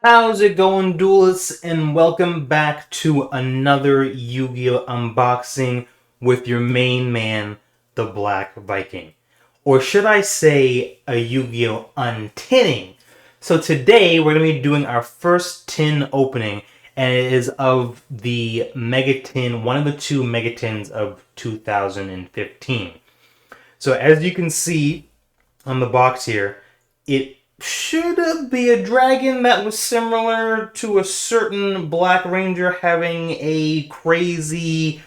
How's it going, duelists? And welcome back to another Yu-Gi-Oh! Unboxing with your main man, the Black Viking. Or should I say, a Yu-Gi-Oh! Untinning. So today, we're going to be doing our first tin opening, and it is of the Mega Tin, one of the two Mega Tins of 2015. So as you can see on the box here, it should be a dragon that was similar to a certain Black Ranger having a crazy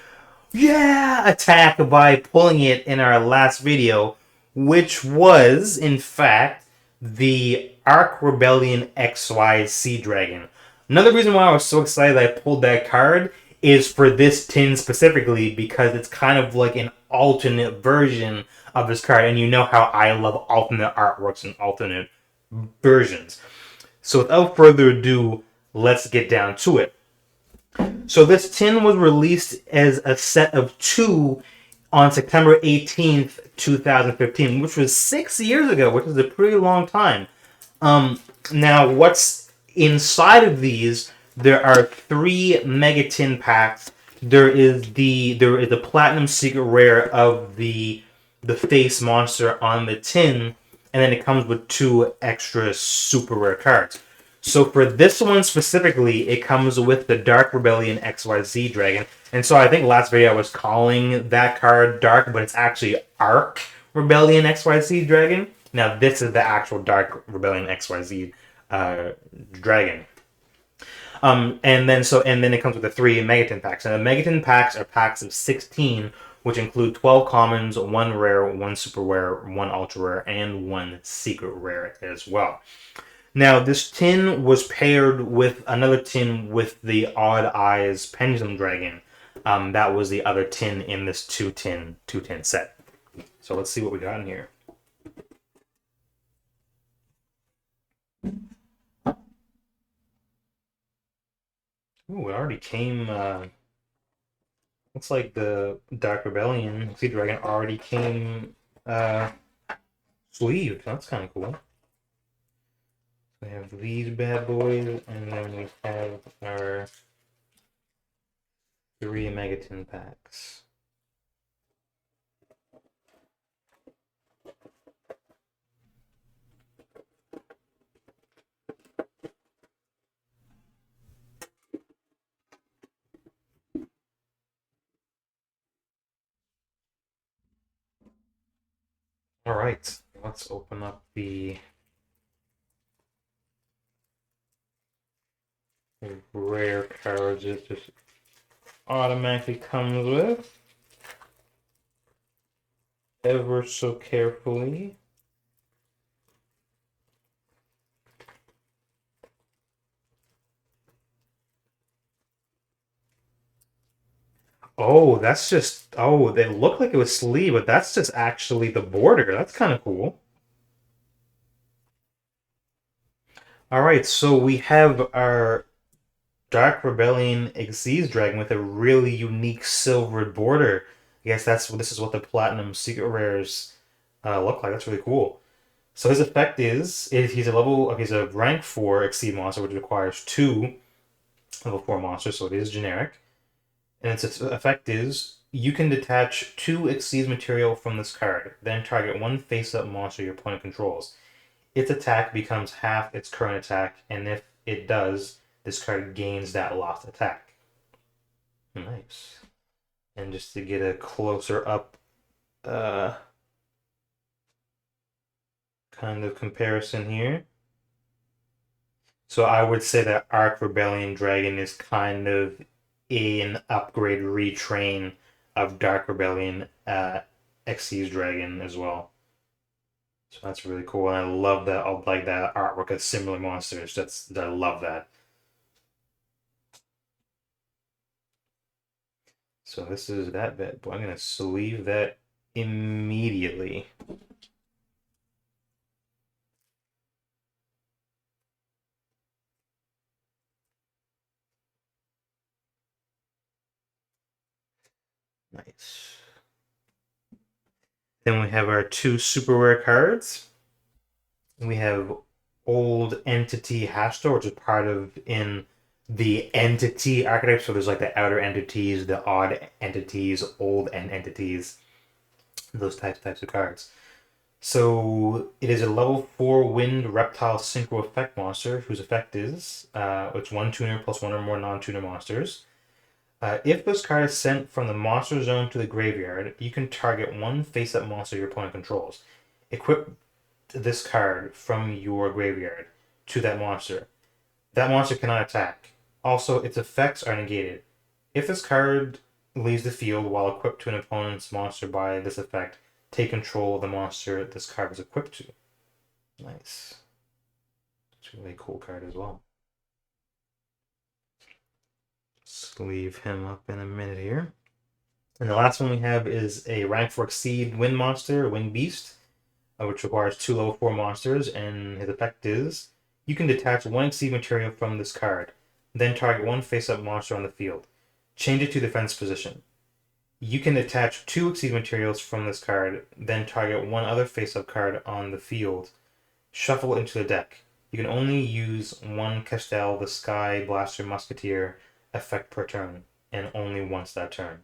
attack by pulling it in our last video, which was in fact the Arc Rebellion XY Sea Dragon. Another reason why I was so excited that I pulled that card is for this tin specifically because it's kind of like an alternate version of this card, and you know how I love alternate artworks and alternate versions. So without further ado, let's get down to it. So this tin was released as a set of two on September 18th, 2015, which was 6 years ago, which is a pretty long time. Now, what's inside of these? There are three Mega Tin packs. There is a Platinum Secret Rare of the face monster on the tin, and then it comes with two extra super rare cards. So for this one specifically, it comes with the Dark Rebellion XYZ Dragon. And so I think last video I was calling that card Dark, but it's actually Arc Rebellion XYZ Dragon. Now this is the actual Dark Rebellion XYZ Dragon. And then it comes with the three Megatin packs. And the Megatin packs are packs of 16, which include 12 commons, one rare, one super rare, one ultra rare, and one secret rare as well. Now, this tin was paired with another tin with the Odd Eyes Pendulum Dragon. That was the other tin in this two-tin set. So let's see what we got in here. Ooh, it already came. Looks like the Dark Rebellion Sea Dragon already came sleeved. That's kind of cool. We have these bad boys, and then we have our three Megatin packs. All right, let's open up the rare cards it just automatically comes with, ever so carefully. Oh, that's just, oh, they look like it was sleeve, but that's just actually the border. That's kind of cool. All right, so we have our Dark Rebellion Xyz Dragon with a really unique silvered border. I guess this is what the Platinum Secret Rares look like. That's really cool. So his effect is he's a he's a rank 4 Exceed monster, which requires two level 4 monsters, so it is generic. And its effect is you can detach two Exceed material from this card, then target one face-up monster your opponent controls. Its attack becomes half its current attack, and if it does, this card gains that lost attack. Nice. And just to get a closer up uh, kind of comparison here. So I would say that Arc Rebellion Dragon is kind of an upgrade retrain of Dark Rebellion Xyz Dragon as well. So that's really cool, and I love that. I like that artwork of similar monsters. I love that. So this is that bit, but I'm gonna sleeve that immediately. Nice. Then we have our two super rare cards. We have old entity Hashtor, which is part of in the entity archetype. So there's like the outer entities, the odd entities, old end entities, those types of cards. So it is a level 4 wind reptile synchro effect monster whose effect is it's one tuner plus one or more non-tuner monsters. If this card is sent from the monster zone to the graveyard, you can target one face-up monster your opponent controls. Equip this card from your graveyard to that monster. That monster cannot attack. Also, its effects are negated. If this card leaves the field while equipped to an opponent's monster by this effect, take control of the monster this card was equipped to. Nice. It's a really cool card as well. Let's leave him up in a minute here. And the last one we have is a rank 4 Exceed Wind Monster, Wind Beast, which requires 2 level 4 monsters, and his effect is you can detach one Exceed material from this card, then target one face-up monster on the field. Change it to defense position. You can attach 2 Exceed materials from this card, then target one other face-up card on the field. Shuffle into the deck. You can only use one Castel the Sky Blaster Musketeer effect per turn, and only once that turn.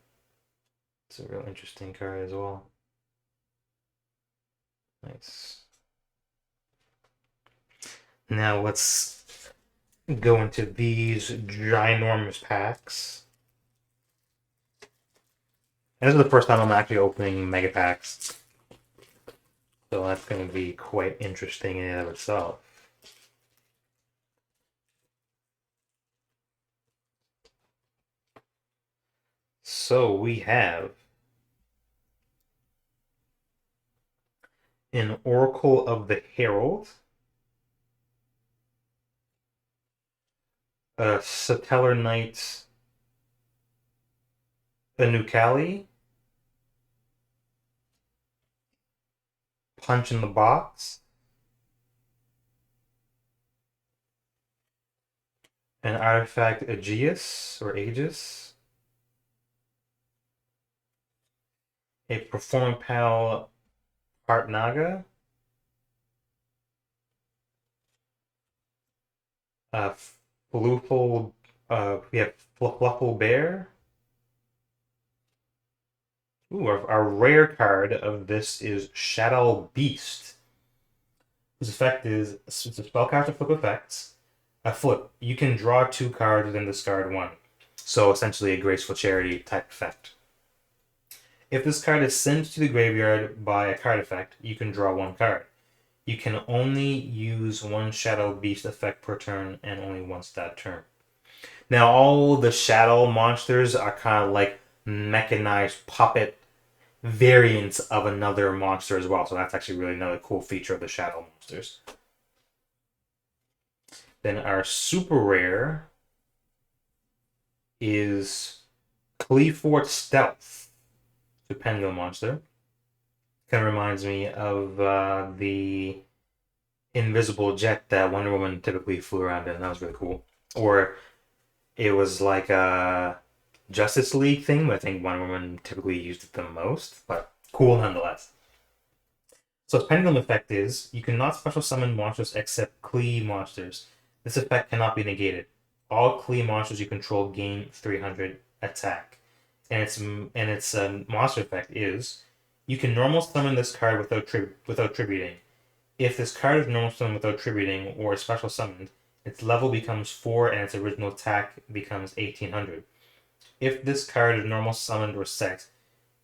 It's a real interesting card as well. Nice. Now let's go into these ginormous packs. And this is the first time I'm actually opening mega packs. So that's going to be quite interesting in and of itself. So we have an Oracle of the Herald, a Satellar Knight, a Nucali, Punch in the Box, an Artifact Aegis, or Aegis, a Performing Pal Heart Naga, a Fluffle, Fluffle Bear. Ooh, our rare card of this is Shadow Beast, whose effect is it's a spellcaster flip effects. A flip. You can draw 2 cards within discard 1. So essentially a Graceful Charity type effect. If this card is sent to the graveyard by a card effect, you can draw 1 card. You can only use 1 Shadow Beast effect per turn and only once that turn. Now all the Shadow monsters are kind of like mechanized puppet variants of another monster as well. So that's actually really another cool feature of the Shadow monsters. Then our super rare is Cleafort Stealth, the Pendulum monster. Kind of reminds me of the invisible jet that Wonder Woman typically flew around in. That was really cool. Or it was like a Justice League thing, but I think Wonder Woman typically used it the most. But cool nonetheless. So its Pendulum effect is you cannot special summon monsters except Klee monsters. This effect cannot be negated. All Klee monsters you control gain 300 attack. And its monster effect is you can normal summon this card without tributing. If this card is normal summoned without tributing or special summoned, its level becomes 4 and its original attack becomes 1800. If this card is normal summoned or set,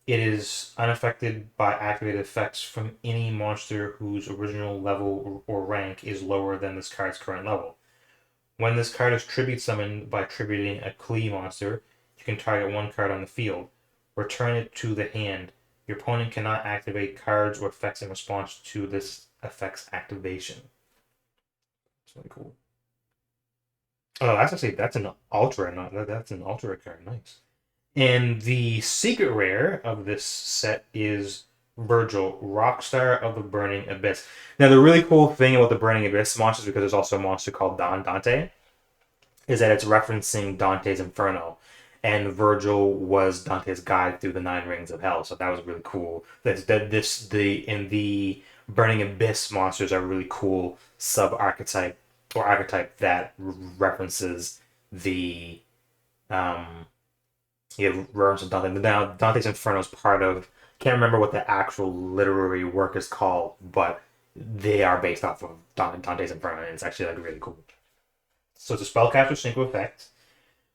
it is unaffected by activated effects from any monster whose original level or rank is lower than this card's current level. When this card is tribute summoned by tributing a Klee monster, you can target 1 card on the field. Return it to the hand. Your opponent cannot activate cards or effects in response to this effect's activation. It's really cool. Oh, that's an ultra, that's an ultra card. Nice. And the secret rare of this set is Virgil, Rockstar of the Burning Abyss. Now, the really cool thing about the Burning Abyss monsters, because there's also a monster called Dante, is that it's referencing Dante's Inferno. And Virgil was Dante's guide through the 9 rings of hell, so that was really cool. In the Burning Abyss monsters are really cool sub archetype or archetype that references the references Dante. Now Dante's Inferno is part of. Can't remember what the actual literary work is called, but they are based off of Dante's Inferno, and it's actually like really cool. So it's a spellcaster synchro effect,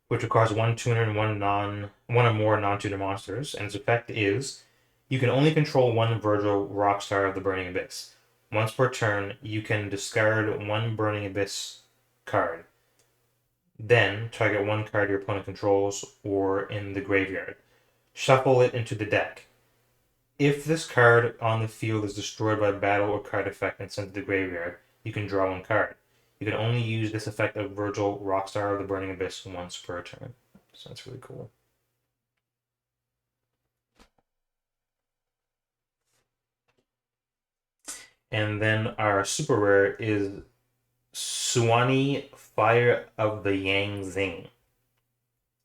which requires one tuner and one or more non-tuner monsters, and its effect is you can only control one Virgil Rockstar of the Burning Abyss. Once per turn, you can discard one Burning Abyss card. Then target one card your opponent controls or in the graveyard. Shuffle it into the deck. If this card on the field is destroyed by battle or card effect and sent to the graveyard, you can draw one card. You can only use this effect of Virgil, Rockstar of the Burning Abyss, once per turn. So that's really cool. And then our super rare is Suwani, Fire of the Yang Zing.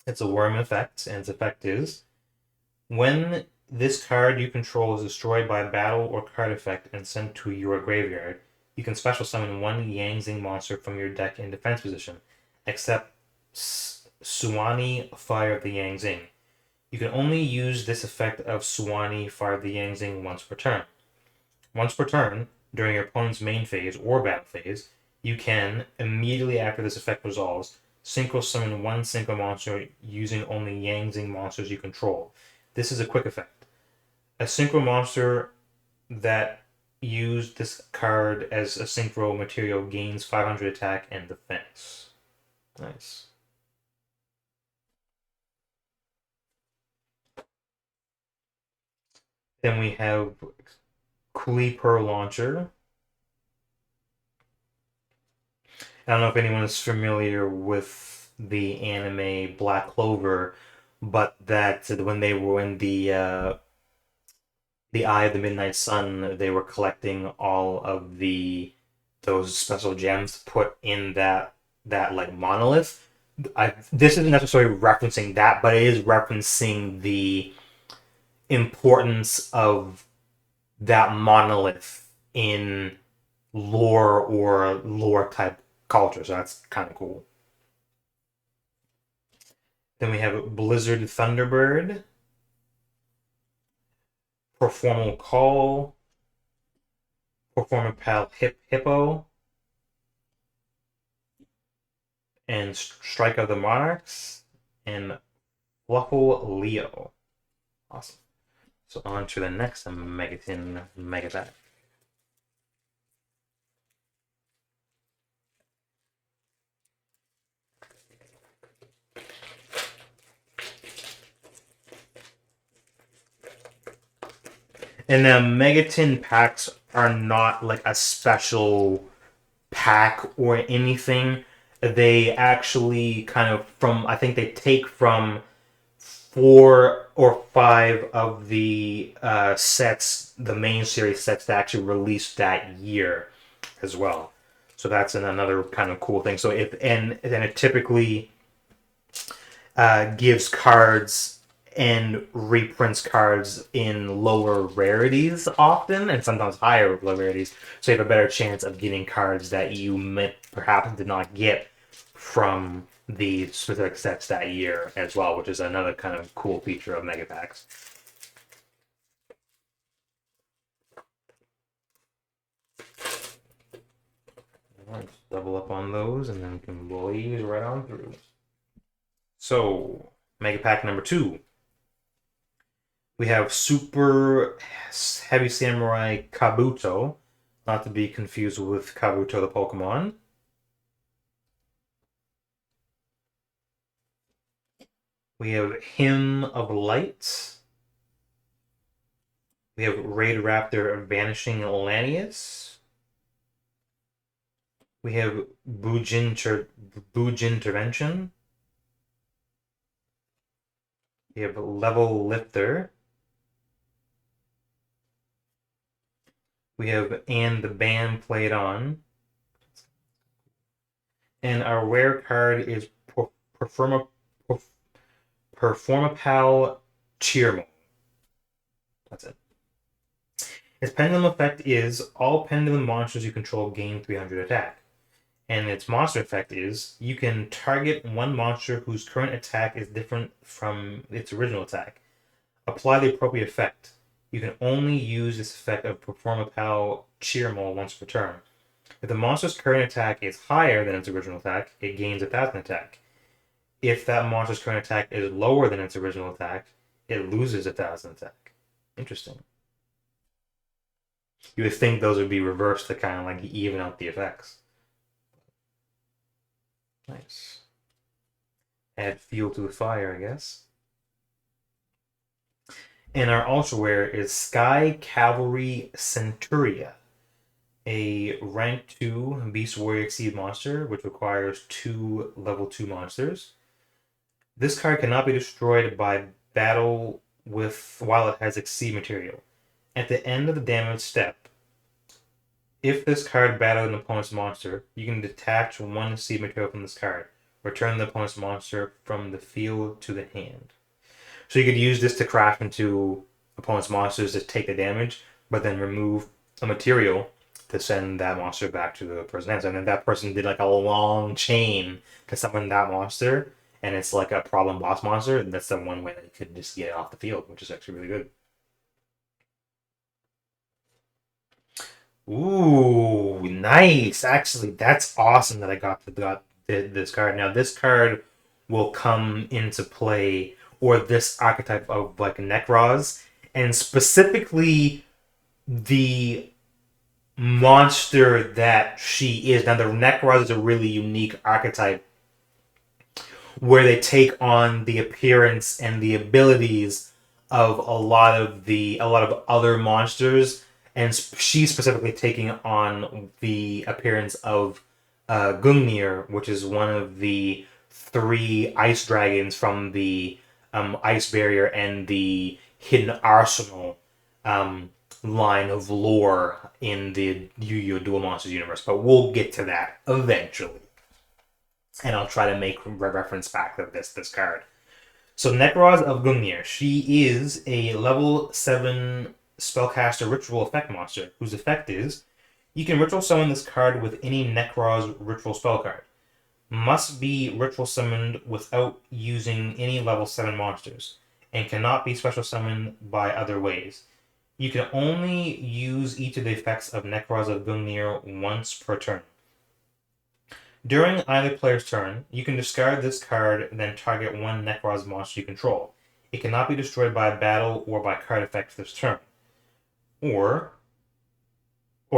It's a worm effect, and its effect is when this card you control is destroyed by battle or card effect and sent to your graveyard, you can special summon one Yang Zing monster from your deck in defense position, except Suwani, Fire of the Yang Zing. You can only use this effect of Suwani, Fire of the Yang Zing once per turn. Once per turn, during your opponent's main phase or battle phase, you can, immediately after this effect resolves, synchro summon one synchro monster using only Yang Zing monsters you control. This is a quick effect. A synchro monster that used this card as a synchro material gains 500 attack and defense. Nice. Then we have Kuli Pearl Launcher. I don't know if anyone is familiar with the anime Black Clover, but that when they were in the Eye of the Midnight Sun, they were collecting all of those special gems put in that like monolith. This isn't necessarily referencing that, but it is referencing the importance of that monolith in lore or lore type culture. So that's kind of cool. Then we have Blizzard Thunderbird, Performal Call, Performapal Hippo, and Strike of the Monarchs, and Fluffle Leo. Awesome. So on to the next Megaton Megapack. And the Megaton packs are not like a special pack or anything. They actually kind of I think they take from 4 or 5 of the sets, the main series sets that actually released that year as well. So that's another kind of cool thing. So it typically gives cards and reprints cards in lower rarities often, and sometimes higher rarities. So you have a better chance of getting cards that you perhaps did not get from the specific sets that year as well, which is another kind of cool feature of Mega Packs. Let's double up on those and then we can blaze right on through. So, Mega Pack number 2. We have Super Heavy Samurai Kabuto, not to be confused with Kabuto the Pokemon. We have Hymn of Light. We have Raid Raptor Vanishing Lanius. We have Bujin Intervention. We have Level Lifter. We have And the Band Played On. And our rare card is Performapal Cheermo. That's it. Its pendulum effect is all pendulum monsters you control gain 300 attack. And its monster effect is you can target one monster whose current attack is different from its original attack. Apply the appropriate effect. You can only use this effect of perform a POW cheer mole once per turn. If the monster's current attack is higher than its original attack, it gains 1,000 attack. If that monster's current attack is lower than its original attack, it loses 1,000 attack. Interesting. You would think those would be reversed to kind of like even out the effects. Nice. Add fuel to the fire, I guess. And our ultra rare is Sky Cavalry Centuria, a rank 2 Beast Warrior Exceed monster, which requires 2 level 2 monsters. This card cannot be destroyed by battle while it has Exceed material. At the end of the damage step, if this card battled an opponent's monster, you can detach 1 Exceed material from this card. Return the opponent's monster from the field to the hand. So you could use this to craft into opponent's monsters to take the damage, but then remove a material to send that monster back to the person's hands. And then that person did like a long chain to summon that monster, and it's like a problem boss monster, and that's the one way that you could just get it off the field, which is actually really good. Ooh, nice. Actually, that's awesome that I got this card. Now, this card will come into play, or this archetype of like Necroz, and specifically the monster that she is. Now, the Necroz is a really unique archetype where they take on the appearance and the abilities of a lot of other monsters, and she's specifically taking on the appearance of Gungnir, which is one of the 3 ice dragons from the ice barrier and the hidden arsenal line of lore in the Yu-Gi-Oh! Duel Monsters universe. But we'll get to that eventually. And I'll try to make reference back to this card. So Necroz of Gungnir. She is a level 7 spellcaster ritual effect monster, whose effect is you can ritual summon this card with any Necroz ritual spell card. Must be ritual summoned without using any level 7 monsters, and cannot be special summoned by other ways. You can only use each of the effects of Necroz of Gungnir once per turn. During either player's turn, you can discard this card and then target 1 Necroz monster you control. It cannot be destroyed by a battle or by card effect this turn. Or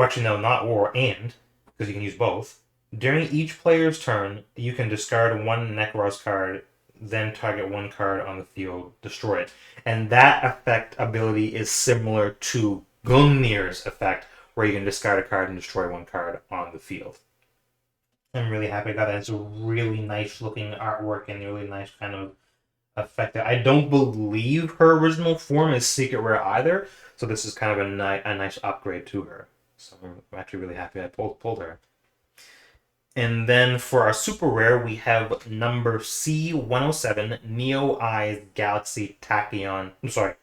actually no, not or, and, because you can use both. During each player's turn, you can discard 1 Necroz card, then target 1 card on the field, destroy it. And that effect ability is similar to Gungnir's effect, where you can discard a card and destroy 1 card on the field. I'm really happy I got that. It's a really nice looking artwork and a really nice kind of effect. I don't believe her original form is secret rare either, so this is kind of a nice upgrade to her. So I'm actually really happy I pulled her. And then for our super rare, we have number C107, Neo Eyes Galaxy Tachyon. I'm sorry.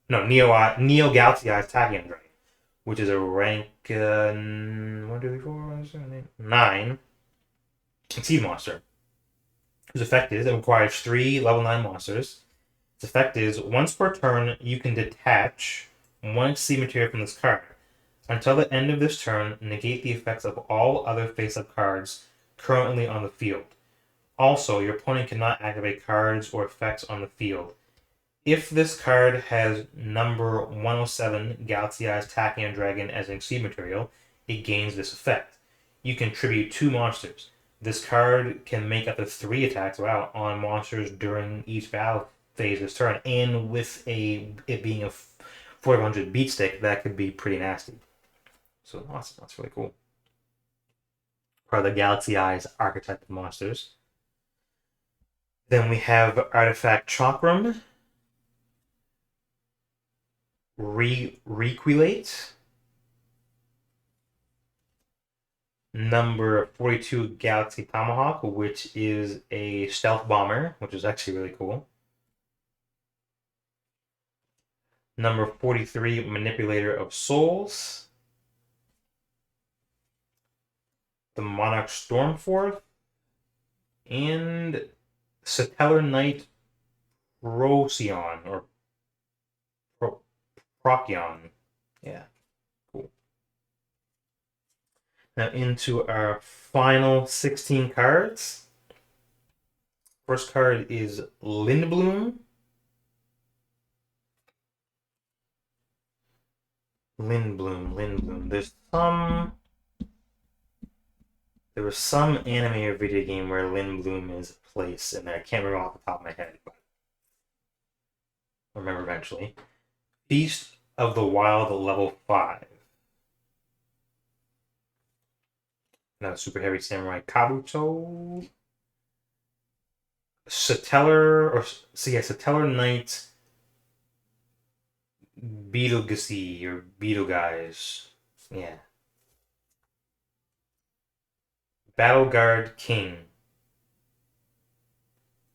No, Neo Galaxy Eyes Tachyon Dragon, which is a rank 1, 2, 3, 4, 5, 6, 7, 8, 9 Exceed monster. Whose effect is it requires 3 level 9 monsters. Its effect is once per turn, you can detach 1 Exceed material from this card. Until the end of this turn, negate the effects of all other face-up cards currently on the field. Also, your opponent cannot activate cards or effects on the field. If this card has number 107 Galaxy Eyes Tachyon Dragon as an Exceed material, it gains this effect. You can tribute 2 monsters. This card can make up to 3 attacks on monsters during each battle phase this turn, and with it being a 400 beat stick, that could be pretty nasty. So that's really cool. Part of the Galaxy Eyes archetype of monsters. Then we have Artifact Chakram. Requilate. Number 42 Galaxy Tomahawk, which is a stealth bomber, which is actually really cool. Number 43, Manipulator of Souls. The Monarch Stormforth. And Satellar Knight Procyon, or Procyon. Yeah, cool. Now into our final 16 cards. First card is Lindblum. Lindblum. There was some anime or video game where Lindblum is placed in there. I can't remember off the top of my head, but I'll remember eventually. Beast of the Wild level 5. Now Super Heavy Samurai Kabuto. Satellar Knight Beetlejuice or Beetleguys. Yeah. Battle Guard King.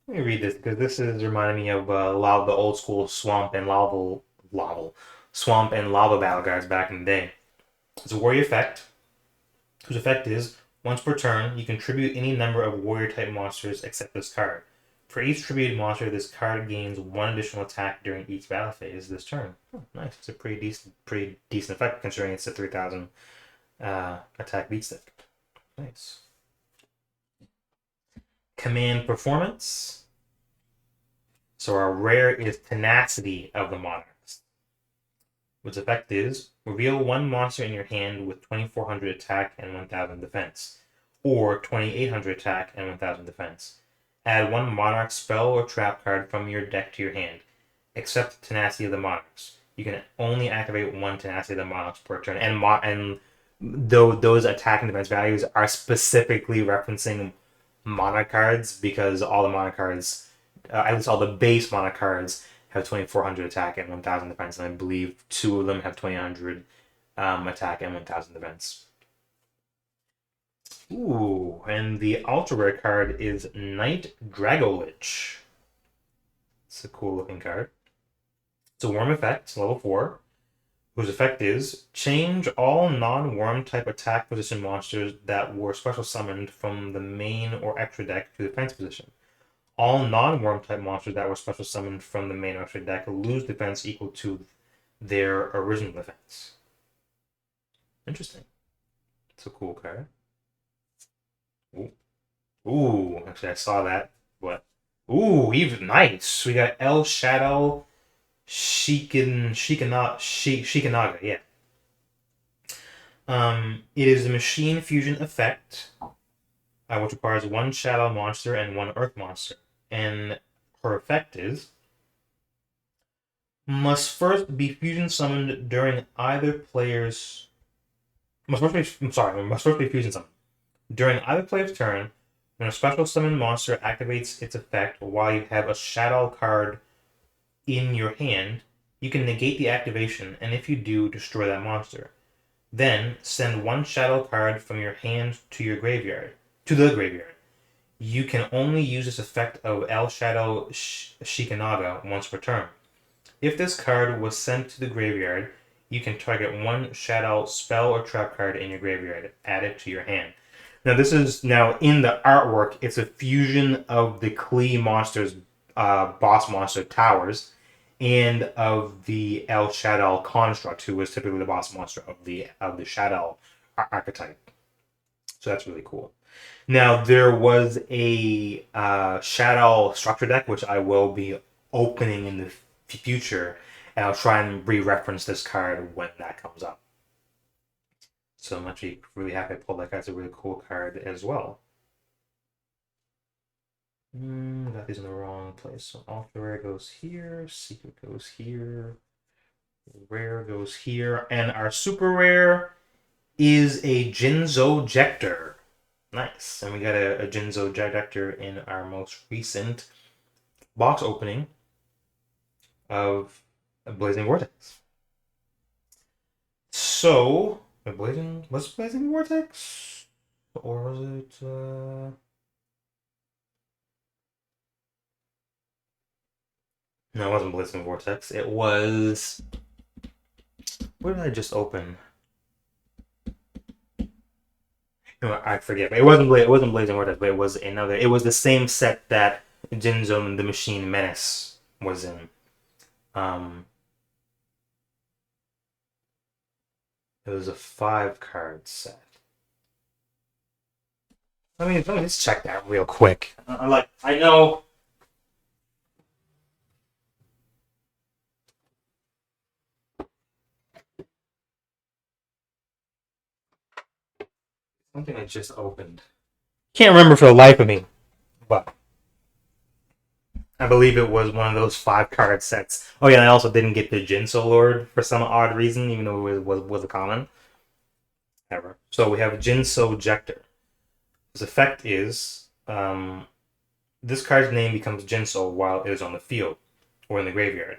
Let me read this because this is reminding me of a lot of the old school swamp and lava battle guards back in the day. It's a warrior effect, whose effect is once per turn you can tribute any number of warrior type monsters except this card. For each tributed monster, this card gains one additional attack during each battle phase this turn. Oh, nice. It's a pretty decent effect considering it's a 3,000 attack beat stick. Nice. Command performance. So our rare is Tenacity of the Monarchs. Its effect is reveal one monster in your hand with 2,400 attack and 1,000 defense, or 2,800 attack and 1,000 defense. Add one Monarch spell or trap card from your deck to your hand, except Tenacity of the Monarchs. You can only activate one Tenacity of the Monarchs per turn, and though those attack and defense values are specifically referencing Monarch cards because all the Monarch cards, at least all the base Monarch cards, have 2,400 attack and 1,000 defense, and I believe 2 of them have 2,800 attack and 1,000 defense. Ooh, and the ultra rare card is Knight Dragolich. It's a cool looking card. It's a worm effect, level 4, whose effect is change all non-worm type attack position monsters that were special summoned from the main or extra deck to the defense position. All non-worm type monsters that were special summoned from the main or extra deck lose defense equal to their original defense. Interesting. It's a cool card. Ooh, actually I saw that. What? Ooh, even nice. We got El Shadow Shikanaga, yeah. It is a machine fusion effect, which requires one shadow monster and one earth monster. And her effect is must first be fusion summoned during either player's must first be fusion summoned. During either player's turn, when a special summon monster activates its effect while you have a shadow card in your hand, you can negate the activation, and if you do, destroy that monster. Then send one shadow card from your hand to the graveyard. You can only use this effect of El Shadow Shikanaga once per turn. If this card was sent to the graveyard, you can target one shadow spell or trap card in your graveyard. Add it to your hand. Now this is in the artwork. It's a fusion of the Klee monsters, boss monster towers, and of the El Shadow construct, who was typically the boss monster of the Shadow archetype. So that's really cool. Now there was a Shadow structure deck which I will be opening in the future, and I'll try and re-reference this card when that comes up. So I'm actually really happy I pulled that card. It's a really cool card as well. Got these in the wrong place. So ultra rare goes here, secret goes here, rare goes here, and our super rare is a Jinzo-jector. Nice. And we got a Jinzo-jector in our most recent box opening of a Blazing Vortex. So, was Blazing Vortex? Or was it, No, it wasn't Blazing Vortex. It was... What did I just open? No, I forget. But it wasn't Blazing Vortex, but it was another. It was the same set that Jinzo the Machine Menace was in. Um, it was a 5-card set. Let me just check that real quick. I know. Something I just opened. Can't remember for the life of me, but I believe it was one of those 5-card sets. Oh yeah, and I also didn't get the Jinso Lord for some odd reason, even though it was a common. Ever. So we have Jinso Jector. His effect is this card's name becomes Jinso while it is on the field or in the graveyard.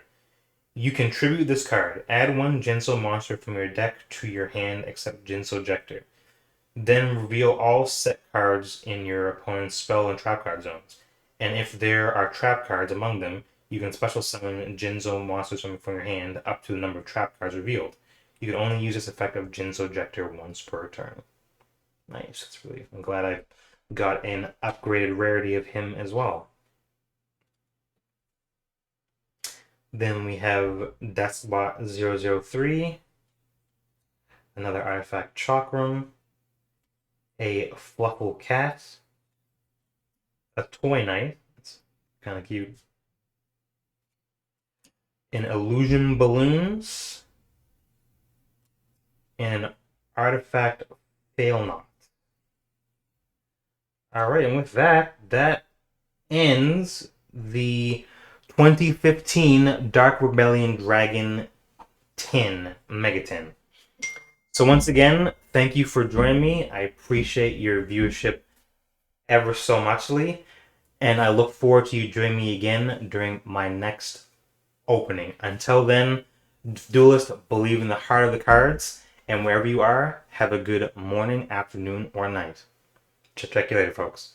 You can tribute this card. Add 1 Jinso monster from your deck to your hand except Jinso Jector. Then reveal all set cards in your opponent's spell and trap card zones. And if there are trap cards among them, you can special summon Jinzo monsters from your hand up to the number of trap cards revealed. You can only use this effect of Jinzo Jector once per turn. Nice. That's really... I'm glad I got an upgraded rarity of him as well. Then we have Deathbot 003, another artifact Chakram, a Fluffle Cat, a Toy Knight, it's kind of cute, an Illusion Balloons, and an artifact Fail Not. Alright, and with that, that ends the 2015 Dark Rebellion Dragon Tin, Mega Tin. So once again, thank you for joining me. I appreciate your viewership ever so muchly, and I look forward to you joining me again during my next opening. Until then, Duelist, believe in the heart of the cards, and wherever you are, have a good morning, afternoon, or night. Check you later, folks.